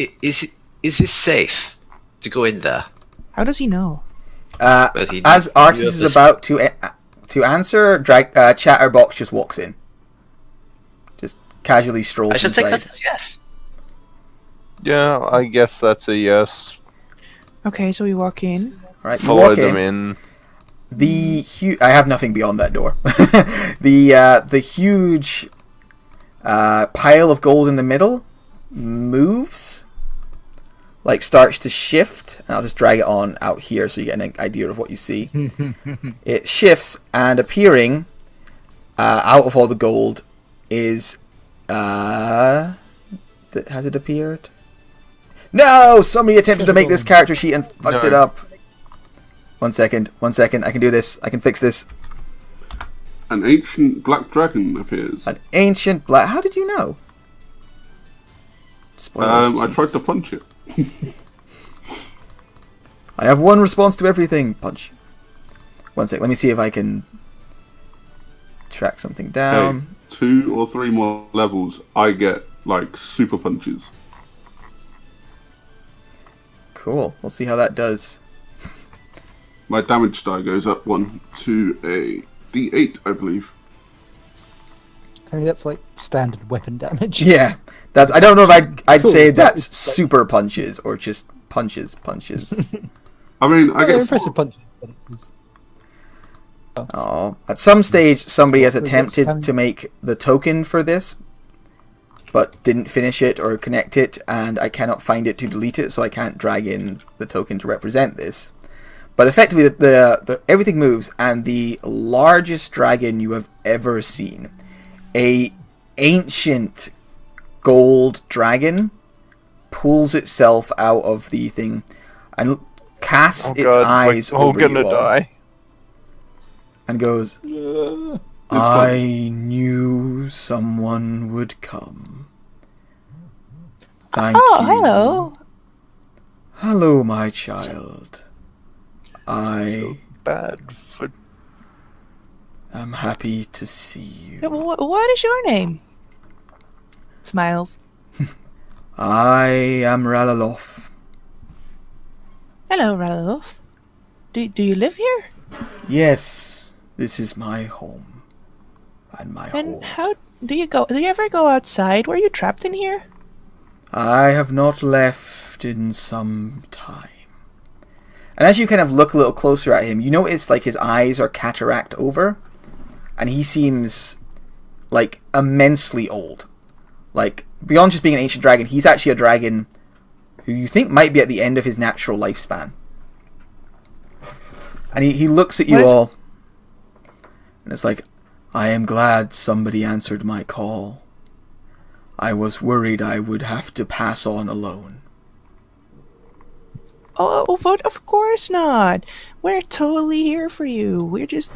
this safe to go in there? How does he know? Well, he As knew Artis of is this- about to answer, Chatterbox just walks in. Just casually strolls I should take inside. that as yes. Yeah, I guess that's a yes. Okay, so we walk in. Right, you Follow walk them in. in. I have nothing beyond that door. the huge pile of gold in the middle moves, like starts to shift, and I'll just drag it on out here so you get an idea of what you see. It shifts, and appearing out of all the gold is has it appeared? No! Somebody attempted to make this character sheet and fucked it No. up. 1 second. I can do this. I can fix this. An ancient black dragon appears. An ancient black. How did you know? Spoilers. I tried Jesus. to punch it. I have one response to everything. Punch. 1 sec. Let me see if I can track something Hey, down. 2 or 3 more levels, I get like super punches. Cool. We'll see how that does. My damage die goes up 1 to a D8, I believe. I mean, that's like standard weapon damage. Yeah. That's. I don't know if I'd Cool, say that that's is like- super punches or just punches. I mean, I They're get impressive punches. But it's, Oh. At some stage, somebody has What was it, attempted seven- to make the token for this, but didn't finish it or connect it, and I cannot find it to delete it, so I can't drag in the token to represent this. But effectively, the everything moves, and the largest dragon you have ever seen, a ancient gold dragon, pulls itself out of the thing and casts Oh its god, eyes we're all over gonna you all die. and goes, I knew someone would come. Thank Oh, you. hello. Hello, my child. I Bad for am happy to see you. What is your name? Smiles. I am Ralalof. Hello, Ralph. Do you live here? Yes, this is my home. And my And home. how do you go? Do you ever go outside? Were you trapped in here? I have not left in some time. And as you kind of look a little closer at him, you notice like his eyes are cataract over, and he seems like immensely old. Like beyond just being an ancient dragon, he's actually a dragon who you think might be at the end of his natural lifespan. And he looks at you What is- all, and it's like, I am glad somebody answered my call. I was worried I would have to pass on alone. Oh, of course not. We're totally here for you. We're just,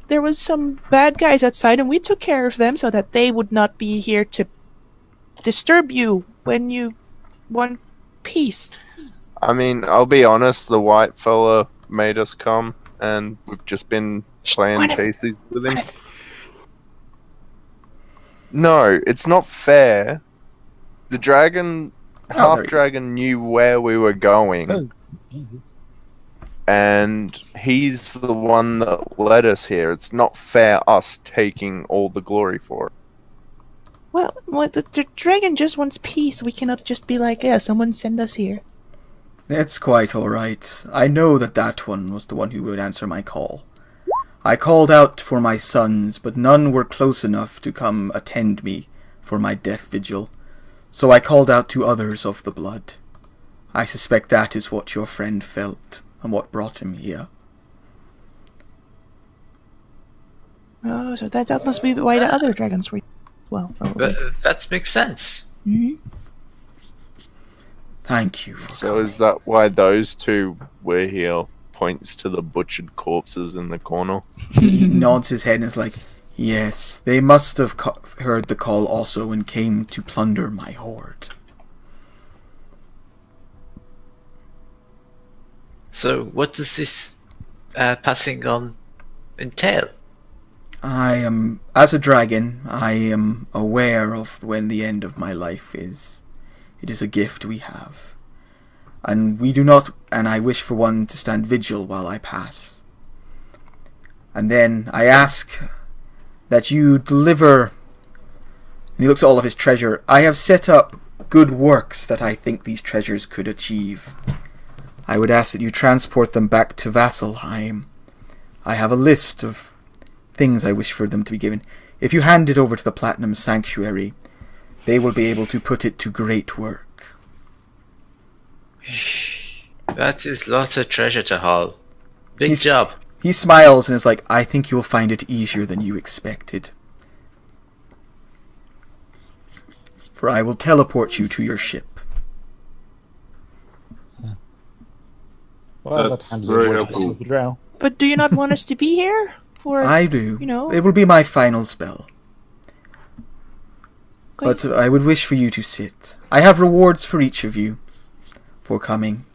there was some bad guys outside, and we took care of them so that they would not be here to disturb you when you want peace. I mean, I'll be honest, the white fella made us come, and we've just been playing Gwyneth, chases with him. No, it's not fair. The dragon, there half you go. dragon, knew where we were going, oh, Jesus. and he's the one that led us here. It's not fair us taking all the glory for it. Well, the dragon just wants peace. We cannot just be like, yeah, someone send us here. It's quite alright. I know that one was the one who would answer my call. I called out for my sons, but none were close enough to come attend me for my death vigil. So I called out to others of the blood. I suspect that is what your friend felt, and what brought him here. Oh, so that must be why the other dragons were. Well, probably. That makes sense. Thank you for So coming. is that why those two were here? Points to the butchered corpses in the corner. He nods his head and is like, yes, they must have heard the call also and came to plunder my hoard. So what does this passing on entail? As a dragon, I am aware of when the end of my life is. It is a gift we have. And I wish for one to stand vigil while I pass. And then I ask that you deliver, and he looks at all of his treasure. I have set up good works that I think these treasures could achieve. I would ask that you transport them back to Vasselheim. I have a list of things I wish for them to be given. If you hand it over to the Platinum Sanctuary, they will be able to put it to great work. That is lots of treasure to haul. Big He's- job. He smiles and is like, I think you will find it easier than you expected. For I will teleport you to your ship. Well, That's that's very handling helpful. the drow. But do you not want us to be here? Or I do. you know. It will be my final spell. Okay. But I would wish for you to sit. I have rewards for each of you for coming.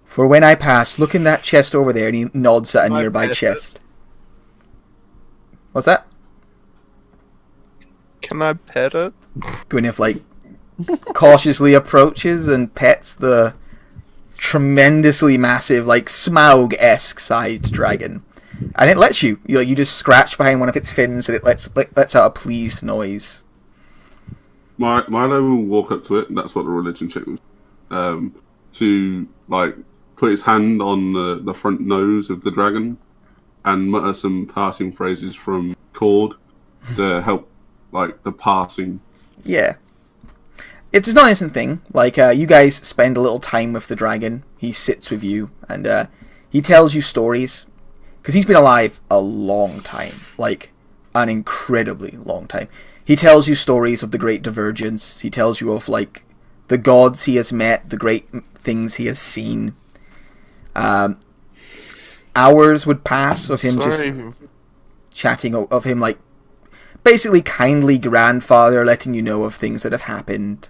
For when I pass, look in that chest over there, and he nods at a I nearby bet chest. What's that? Can I pet it? Gwyneth, cautiously approaches and pets the tremendously massive, Smaug-esque sized dragon. And it lets you. You just scratch behind one of its fins, and it lets out a pleased noise. Milo will walk up to it, and that's what the religion check was. To put his hand on the front nose of the dragon and mutter some passing phrases from Cord to help the passing. Yeah. It's not an instant thing. You guys spend a little time with the dragon. He sits with you, and he tells you stories. Because he's been alive a long time. An incredibly long time. He tells you stories of the Great Divergence. He tells you of, the gods he has met, the great things he has seen. Hours would pass of him just chatting of him, basically kindly grandfather letting you know of things that have happened.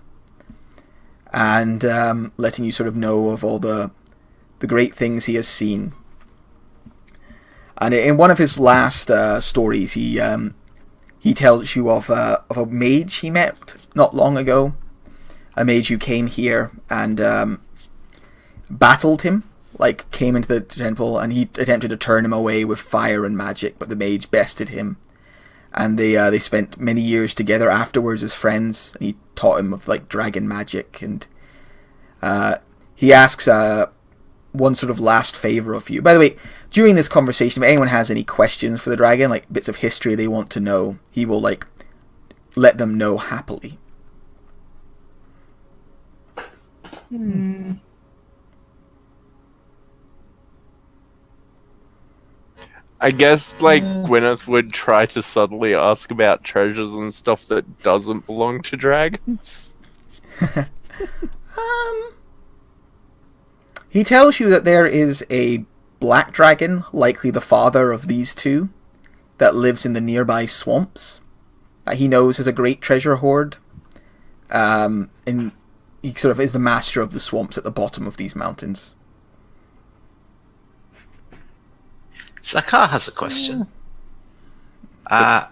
And letting you sort of know of all the great things he has seen. And in one of his last stories, he tells you of a mage he met not long ago. A mage who came here and battled him, came into the temple, and he attempted to turn him away with fire and magic, but the mage bested him. And they spent many years together afterwards as friends, and he taught him of dragon magic, and he asks one sort of last favor of you. By the way, during this conversation, if anyone has any questions for the dragon, bits of history they want to know, he will let them know happily. I guess Gwyneth would try to subtly ask about treasures and stuff that doesn't belong to dragons. He tells you that there is a black dragon, likely the father of these two, that lives in the nearby swamps. That he knows is a great treasure hoard. And he sort of is the master of the swamps at the bottom of these mountains. Zakar has a question. At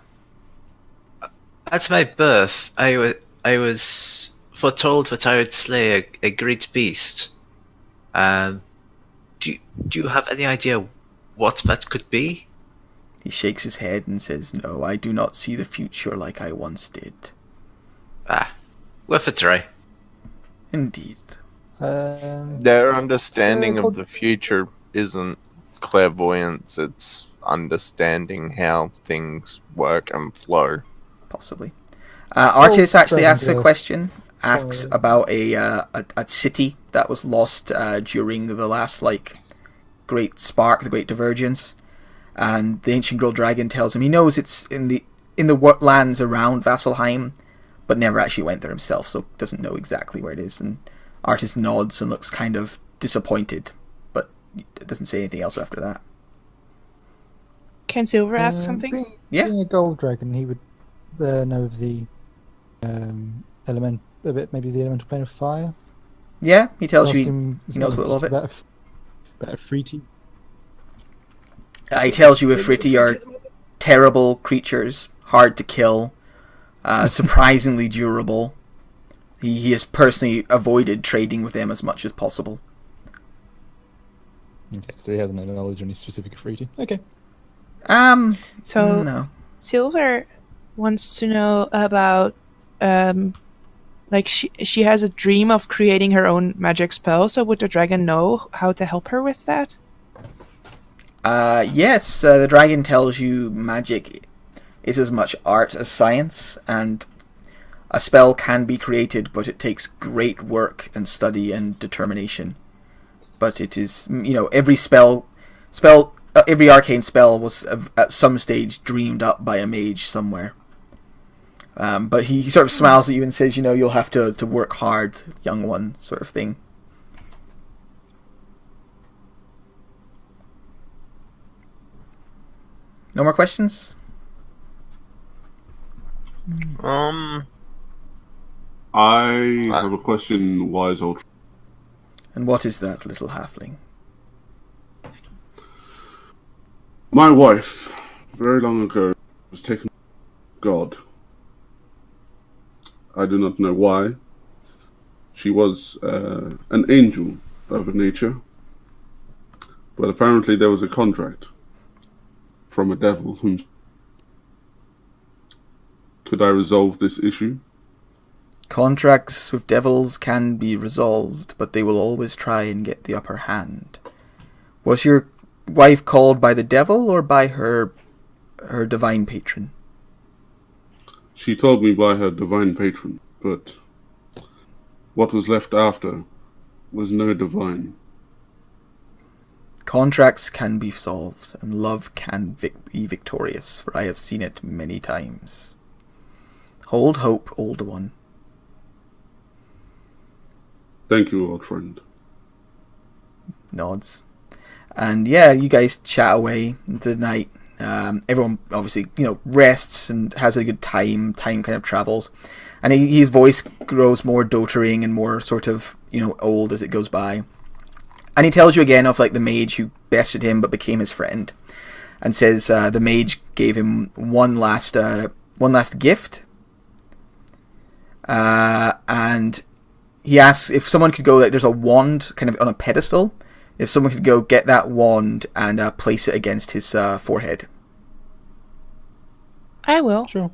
my birth, I was foretold that I would slay a great beast. Do you have any idea what that could be? He shakes his head and says, no, I do not see the future like I once did. Worth a try. Indeed. Their understanding Cold- of the future isn't clairvoyance, it's understanding how things work and flow. Possibly. Artis actually Dragon's asks a Earth. question. Asks Fire. about a city that was lost during the last great spark, the Great Divergence, and the ancient girl dragon tells him he knows it's in the lands around Vasselheim, but never actually went there himself, so doesn't know exactly where it is. And Artis nods and looks kind of disappointed, but doesn't say anything else after that. Can Silver ask something? Yeah. Being a gold dragon, he would know of the element a bit, maybe the elemental plane of fire. Yeah, he tells Ask you him, he knows a little just bit. about a Freety. He tells you Ifriti are terrible creatures, hard to kill, surprisingly durable. He has personally avoided trading with them as much as possible. Okay, so he has no knowledge of any specific Afriti. Okay. So No. Silver wants to know about she has a dream of creating her own magic spell, so would the dragon know how to help her with that? Yes, the dragon tells you magic is as much art as science, and a spell can be created, but it takes great work and study and determination. But it is, every every arcane spell was at some stage dreamed up by a mage somewhere. But he sort of smiles at you and says, you'll have to work hard, young one, sort of thing. No more questions? Um, I have a question, wise old. And what is that, little halfling? My wife, very long ago, was taken by God. I do not know why. She was an angel of nature, but apparently there was a contract from a devil whom. Could I resolve this issue? Contracts with devils can be resolved, but they will always try and get the upper hand. Was your wife called by the devil or by her divine patron? She told me by her divine patron, but what was left after was no divine. Contracts can be solved, and love can be victorious, for I have seen it many times. Hold hope, old one. Thank you, old friend. Nods. And yeah, you guys chat away into the night. Everyone obviously, rests and has a good time. Time kind of travels. And his voice grows more doting and more sort of, old as it goes by. And he tells you again of the mage who bested him but became his friend. And says the mage gave him one last gift. And he asks if someone could go, there's a wand kind of on a pedestal. If someone could go get that wand and place it against his forehead. I will. Sure.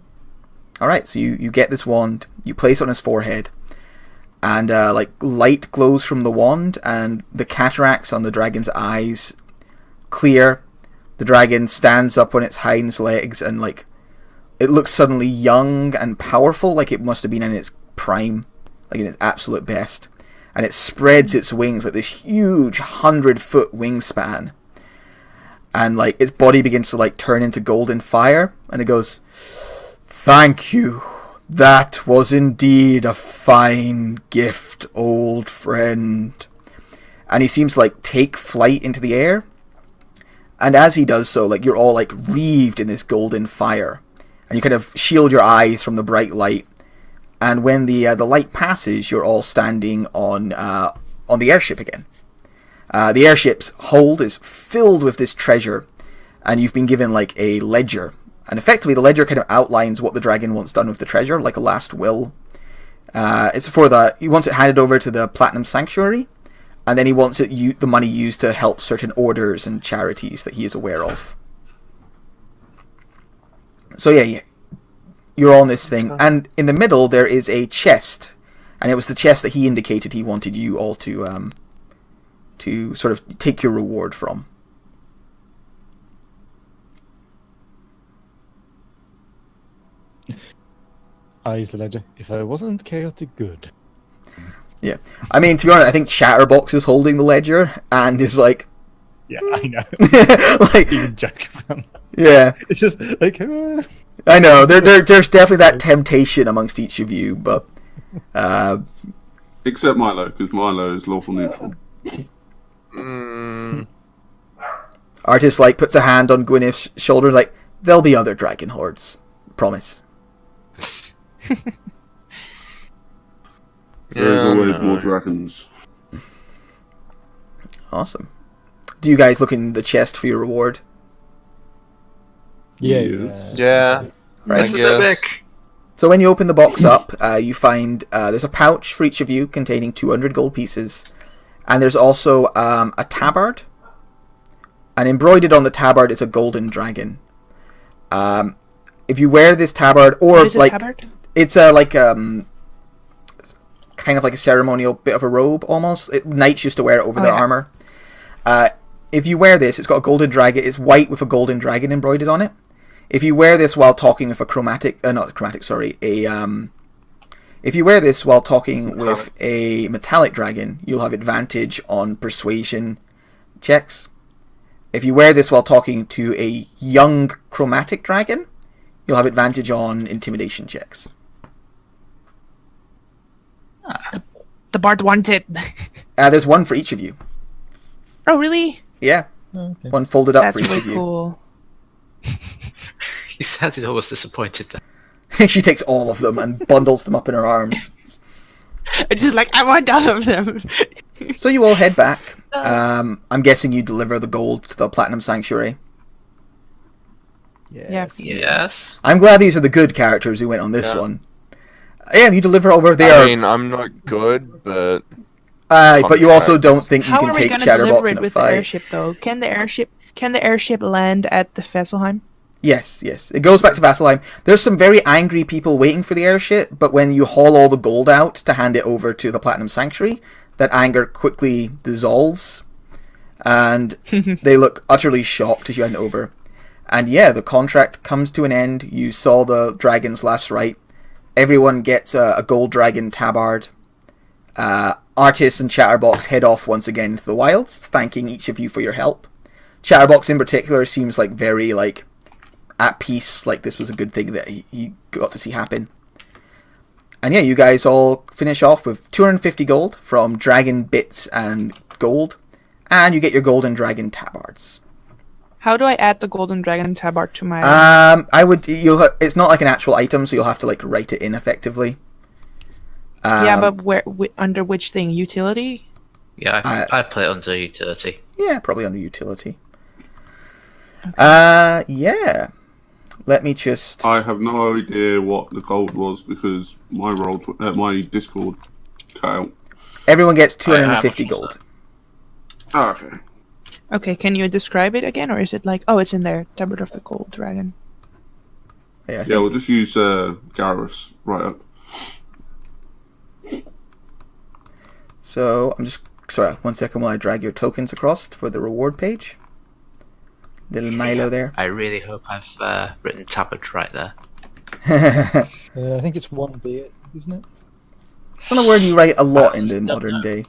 Alright, so you get this wand, you place it on his forehead, and light glows from the wand, and the cataracts on the dragon's eyes clear. The dragon stands up on its hind legs, and it looks suddenly young and powerful, like it must have been in its prime, in its absolute best. And it spreads its wings like this huge 100-foot wingspan. And its body begins to turn into golden fire. And it goes, "Thank you. That was indeed a fine gift, old friend." And he seems to take flight into the air. And as he does so, you're all wreathed in this golden fire. And you kind of shield your eyes from the bright light. And when the light passes, you're all standing on the airship again. The airship's hold is filled with this treasure, and you've been given a ledger. And effectively, the ledger kind of outlines what the dragon wants done with the treasure, like a last will. It's he wants it handed over to the Platinum Sanctuary, and then he wants the money used to help certain orders and charities that he is aware of. So yeah, you're on this thing, and in the middle there is a chest And it was the chest that he indicated he wanted you all to sort of take your reward from. I use the ledger. If I wasn't chaotic good. Yeah. I mean, to be honest, I think Chatterbox is holding the ledger and is like... Yeah, I know. like, Even joke about that. yeah. It's just like... I know, there's definitely that temptation amongst each of you, but... Except Milo, because Milo is lawful neutral. Artist, like, puts a hand on Gwyneth's shoulder, like, there'll be other dragon hordes. Promise. There's always more dragons. Awesome. Do you guys look in the chest for your reward? Yeah. Yes. Yeah. Right. It's a bit big. So when you open the box up, you find there's a pouch for each of you containing 200 gold pieces. And there's also a tabard. And embroidered on the tabard is a golden dragon. If you wear this tabard, or What is a like... tabard? It's like kind of like a ceremonial bit of a robe almost. Knights used to wear it over their armor. If you wear this, it's got a golden dragon. It's white with a golden dragon embroidered on it. If you wear this while talking with a if you wear this while talking with a metallic dragon, you'll have advantage on persuasion checks. If you wear this while talking to a young chromatic dragon, you'll have advantage on intimidation checks. The Bard wants it. There's one for each of you. Oh, really? Yeah. Oh, okay. One folded up That's for each really of you. cool. He sounded almost disappointed there. She takes all of them and bundles them up in her arms. It's just like, I want all of them. So you all head back. I'm guessing you deliver the gold to the Platinum Sanctuary. Yes. Yes. I'm glad these are the good characters who went on this Yeah. one. Yeah, you deliver over there. I mean, I'm not good, but But you also contracts. don't think you How can are we take going to deliver Chatterbox it in a with the fight. airship, though? Can the airship land at the Fesselheim? Yes. It goes back to Vasselheim. There's some very angry people waiting for the airship, but when you haul all the gold out to hand it over to the Platinum Sanctuary, that anger quickly dissolves, and they look utterly shocked as you hand it over. And yeah, the contract comes to an end. You saw the dragon's last rite. Everyone gets a gold dragon tabard. Artis and Chatterbox head off once again to the wilds, thanking each of you for your help. Chatterbox in particular seems like very at peace, like this was a good thing that he got to see happen. And yeah, you guys all finish off with 250 gold from dragon bits and gold, and you get your golden dragon tabards. How do I add the Golden Dragon tabard to my... It's not like an actual item, so you'll have to write it in effectively. yeah, but under which thing? Utility? Yeah, I play it under utility. Yeah, probably under utility. Yeah. Let me just... I have no idea what the gold was because my my Discord cut out. Everyone gets 250 gold. Oh, okay. Okay, can you describe it again, or is it like, oh, it's in there, Tabard of the Gold Dragon? Yeah, Yeah, we'll just use Garrus right up. So, I'm just... Sorry, 1 second while I drag your tokens across for the reward page. Little Milo there. I really hope I've written tabard right there. I think it's 1B, isn't it? It's not a word you write a lot in the modern day.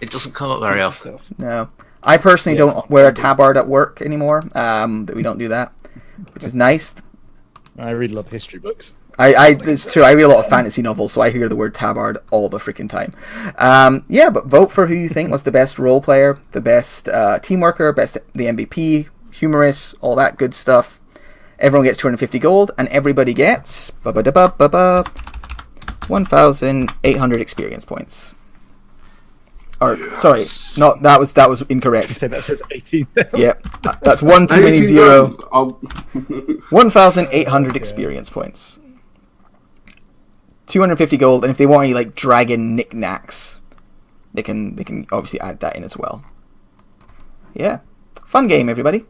It doesn't come up very often. No. I personally don't wear a tabard at work anymore. That we don't do that. Which is nice. I read a lot of history books. It's true, I read a lot of fantasy novels, so I hear the word tabard all the freaking time. Yeah, but vote for who you think was the best role player, the best team worker, the MVP, humorous, all that good stuff. Everyone gets 250 gold, and everybody gets 1,800 experience points. Or sorry, not that was incorrect. Say that says 18. Yep, that's one too many 18 zero. gold. 1,800 experience points. 250 gold, and if they want any dragon knickknacks, they can obviously add that in as well. Yeah, fun game, everybody.